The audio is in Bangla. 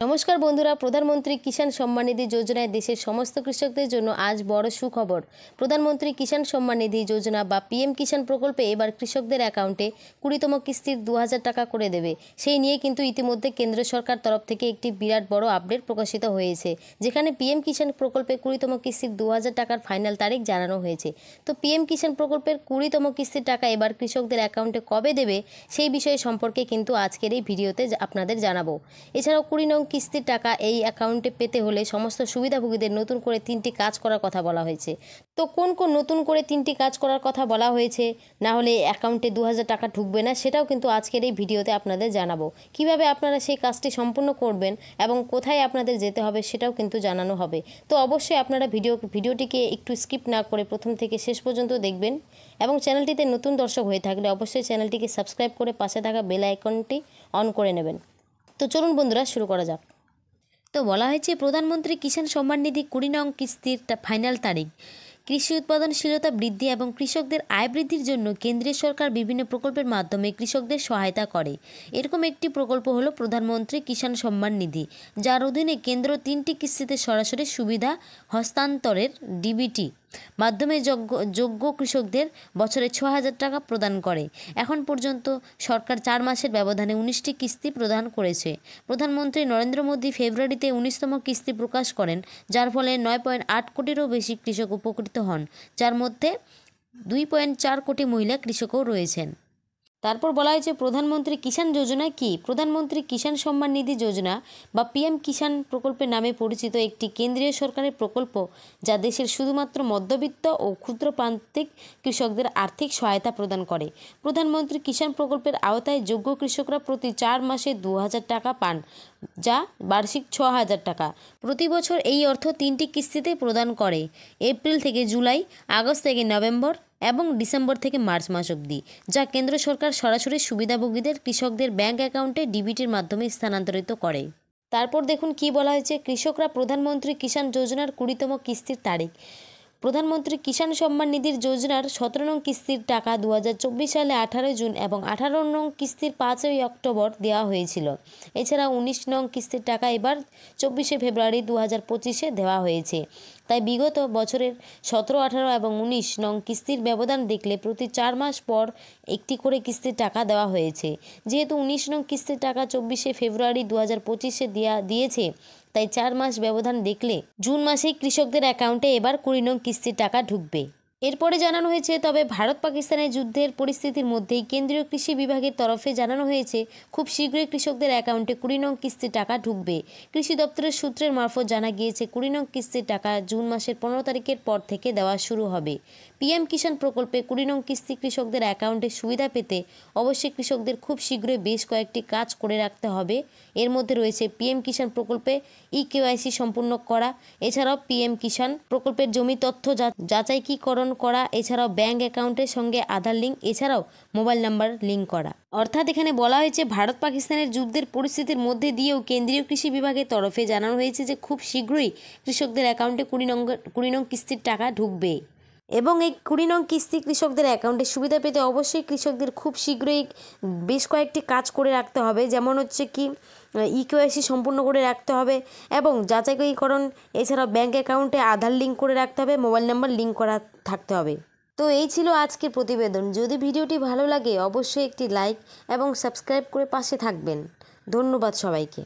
নমস্কার বন্ধুরা, প্রধানমন্ত্রী কিষাণ সম্মান নিধি যোজনায় দেশের সমস্ত কৃষকদের জন্য আজ বড় সুখবর। প্রধানমন্ত্রী কিষাণ সম্মান নিধি যোজনা বা পিএম কিষাণ প্রকল্পে এবার কৃষকদের অ্যাকাউন্টে 20তম কিস্তির 2000 টাকা করে দেবে। সেই নিয়ে কিন্তু ইতিমধ্যে কেন্দ্র সরকার তরফ থেকে একটি বিরাট বড় আপডেট প্রকাশিত হয়েছে, যেখানে পিএম কিষাণ প্রকল্পে 20তম কিস্তির 2000 টাকার ফাইনাল তারিখ জানানো হয়েছে। তো পিএম কিষাণ প্রকল্পের 20তম কিস্তির টাকা এবার কৃষকদের অ্যাকাউন্টে কবে দেবে সেই বিষয়ে সম্পর্কে কিন্তু আজকের এই ভিডিওতে আপনাদের জানাবো। এছাড়াও 20 নং কিস্তির টাকা এই অ্যাকাউন্টে পেতে হলে সমস্ত সুবিধাভোগীদের নতুন করে 3টি কাজ করার কথা বলা হয়েছে। তো কোন কোন নতুন করে 3টি কাজ করার কথা বলা হয়েছে, না হলে অ্যাকাউন্টে 2000 টাকা ঢুকবে না, সেটাও কিন্তু আজকের এই ভিডিওতে আপনাদের জানাবো। কিভাবে আপনারা সেই কাজটি সম্পূর্ণ করবেন এবং কোথায় আপনাদের যেতে হবে সেটাও কিন্তু জানানো হবে। তো অবশ্যই আপনারা ভিডিওটিকে একটু স্কিপ না করে প্রথম থেকে শেষ পর্যন্ত দেখবেন এবং চ্যানেলটিতে নতুন দর্শক হয়ে থাকলে অবশ্যই চ্যানেলটিকে সাবস্ক্রাইব করে পাশে থাকা বেল আইকনটি অন করে নেবেন। তো চলুন বন্ধুরা, শুরু করা যাক। তো বলা হয়েছে প্রধানমন্ত্রী কিষাণ সম্মান নিধি 20 নং কিস্তির ফাইনাল তারিখ। কৃষি উৎপাদনশীলতা বৃদ্ধি এবং কৃষকদের আয় বৃদ্ধির জন্য কেন্দ্রীয় সরকার বিভিন্ন প্রকল্পের মাধ্যমে কৃষকদের সহায়তা করে। এরকম একটি প্রকল্প হলো প্রধানমন্ত্রী কিষাণ সম্মান নিধি, যার অধীনে কেন্দ্র 3টি কিস্তিতে সরাসরি সুবিধা হস্তান্তরের ডিবিটি মাধ্যমে যোগ্য কৃষকদের বছরে 6000 টাকা প্রদান করে। এখন পর্যন্ত সরকার 4 মাসের ব্যবধানে 19টি কিস্তি প্রদান করেছে। প্রধানমন্ত্রী নরেন্দ্র মোদী ফেব্রুয়ারিতে 19তম কিস্তি প্রকাশ করেন, যার ফলে 9.8 কোটিরও বেশি কৃষক উপকৃত হন, যার মধ্যে 2.4 কোটি মহিলা কৃষকও রয়েছেন। তারপর বলা হয়েছে প্রধানমন্ত্রী কিষাণ যোজনা কি? প্রধানমন্ত্রী কিষাণ সম্মান নিধি যোজনা বা পিএম কিষাণ প্রকল্পের নামে পরিচিত একটি কেন্দ্রীয় সরকারের প্রকল্প, যা দেশের শুধুমাত্র মধ্যবিত্ত ও ক্ষুদ্র প্রান্তিক কৃষকদের আর্থিক সহায়তা প্রদান করে। প্রধানমন্ত্রী কিষাণ প্রকল্পের আওতায় যোগ্য কৃষকরা প্রতি 4 মাসে 2000 টাকা পান, যা বার্ষিক 6000 টাকা। প্রতি বছর এই অর্থ 3টি কিস্তিতে প্রদান করে, এপ্রিল থেকে জুলাই, আগস্ট থেকে নভেম্বর এবং ডিসেম্বর থেকে মার্চ মাস অবধি, যা কেন্দ্র সরকার সরাসরি সুবিধাভোগীদের কৃষকদের ব্যাংক অ্যাকাউন্টে ডিবিটির মাধ্যমে স্থানান্তরিত করে। তারপর দেখুন কি বলা হয়েছে, কৃষকরা প্রধানমন্ত্রী কিষাণ যোজনার 20তম কিস্তির তারিখ। প্রধানমন্ত্রী কিষাণ সম্মান নিধির যোজনার 17 নং কিস্তির টাকা 2024 সালে 18 জুন এবং 18 নং কিস্তির 5 অক্টোবর দেওয়া হয়েছিল। এছাড়া 19 নং কিস্তির টাকা এবার 24 ফেব্রুয়ারি 2025-এ দেওয়া হয়েছে। তাই বিগত বছরের 17, 18 এবং 19 নং কিস্তির ব্যবধান দেখলে প্রতি 4 মাস পর একটি করে কিস্তির টাকা দেওয়া হয়েছে। যেহেতু 19 নং কিস্তির টাকা 24 ফেব্রুয়ারি 2025-এ দিয়েছে, তাই 4 মাস ব্যবধান দেখলে জুন মাসেই কৃষকদের অ্যাকাউন্টে এবার 20 নং কিস্তির টাকা ঢুকবে। এরপরে জানানো হয়েছে, তবে ভারত পাকিস্তানের যুদ্ধের পরিস্থিতির মধ্যেই কেন্দ্রীয় কৃষি বিভাগের তরফে জানানো হয়েছে খুব শীঘ্রই কৃষকদের অ্যাকাউন্টে 20 নং কিস্তির টাকা ঢুকবে। কৃষি দপ্তরের সূত্রের মারফত জানা গিয়েছে 20 নং কিস্তির টাকা জুন মাসের 15 তারিখের পর থেকে দেওয়া শুরু হবে। পিএম কিষাণ প্রকল্পে 20 নং কিস্তি কৃষকদের অ্যাকাউন্টে সুবিধা পেতে অবশ্যই কৃষকদের খুব শীঘ্রই বেশ কয়েকটি কাজ করে রাখতে হবে। এর মধ্যে রয়েছে পিএম কিষাণ প্রকল্পে ইকেওয়াইসি সম্পূর্ণ করা, এছাড়াও পিএম কিষাণ প্রকল্পের জমি তথ্য যাচাইকরণ করা, এছাড়াও ব্যাংক অ্যাকাউন্টের সঙ্গে আধার লিঙ্ক, এছাড়াও মোবাইল নাম্বার লিঙ্ক করা। অর্থাৎ এখানে বলা হয়েছে ভারত পাকিস্তানের যুদ্ধের পরিস্থিতির মধ্যে দিয়েও কেন্দ্রীয় কৃষি বিভাগের তরফে জানানো হয়েছে যে খুব শীঘ্রই কৃষকদের অ্যাকাউন্টে 20 নং কিস্তির টাকা ঢুকবে এবং এই 20 নং কিস্তি কৃষকদের অ্যাকাউন্টে সুবিধা পেতে অবশ্যই কৃষকদের খুব শীঘ্রই বেশ কয়েকটি কাজ করে রাখতে হবে। যেমন হচ্ছে কি ইকেওয়াইসি সম্পূর্ণ করে রাখতে হবে এবং যাচাইকরণ, এছাড়াও ব্যাংক অ্যাকাউন্টে আধার লিঙ্ক করে রাখতে হবে, মোবাইল নাম্বার লিঙ্ক করা থাকতে হবে। তো এই ছিল আজকের প্রতিবেদন। যদি ভিডিওটি ভালো লাগে অবশ্যই একটি লাইক এবং সাবস্ক্রাইব করে পাশে থাকবেন। ধন্যবাদ সবাইকে।